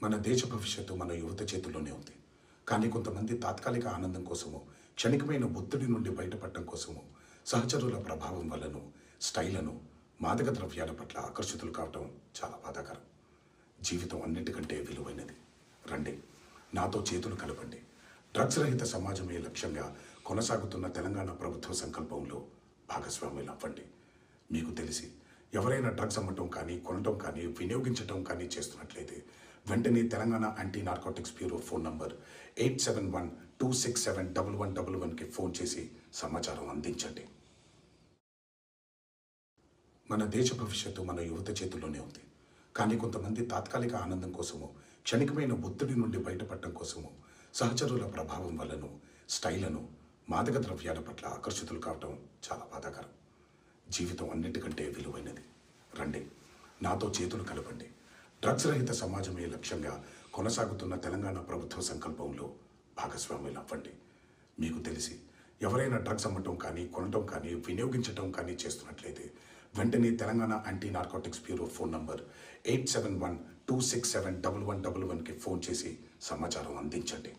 మన దేశ భవిష్యత్తు మన యువత చేతుల్లోనే ఉంది. కానీ కొంతమంది తాత్కాలిక ఆనందం కోసమో, క్షణికమైన ఒత్తిడి నుండి బయటపడటం కోసమో, సహచరుల ప్రభావం వల్లను, స్టైలను, మాదక ద్రవ్యాల పట్ల ఆకర్షితులు కావటం చాలా బాధాకరం. జీవితం అన్నిటికంటే విలువైనది. రండి, నాతో చేతులు కలపండి. డ్రగ్స్ రహిత సమాజమే లక్ష్యంగా కొనసాగుతున్న తెలంగాణ ప్రభుత్వ సంకల్పంలో భాగస్వాములు అవ్వండి. మీకు తెలిసి ఎవరైనా డ్రగ్స్ అమ్మటం కానీ, కొనటం కానీ, వినియోగించటం కానీ చేస్తున్నట్లయితే వెంటనే Telangana anti narcotics bureau phone number 8712671111కి ఫోన్ చేసి సమాచారం అందించండి. మన దేశ భవిష్యత్తు మన యువత చేతుల్లోనే ఉంది. కానీ కొంతమంది తాత్కాలిక ఆనందం కోసమో, క్షణికమైన ఒత్తిడి నుండి బయటపడటం కోసమో, సహచరుల ప్రభావం వల్లను, స్టైలను, మాదక ద్రవ్యాల పట్ల ఆకర్షితులు కావటం చాలా బాధాకరం. జీవితం అన్నిటికంటే విలువైనది. రండి, నాతో చేతులు కలపండి. డ్రగ్స్ రహిత సమాజమే లక్ష్యంగా కొనసాగుతున్న తెలంగాణ ప్రభుత్వ సంకల్పంలో భాగస్వాములు అవ్వండి. మీకు తెలిసి ఎవరైనా డ్రగ్స్ అమ్మటం కానీ, కొనటం కానీ, వినియోగించటం కానీ చేస్తున్నట్లయితే వెంటనే Telangana anti narcotics bureau phone number 8712671111కి ఫోన్ చేసి సమాచారం అందించండి.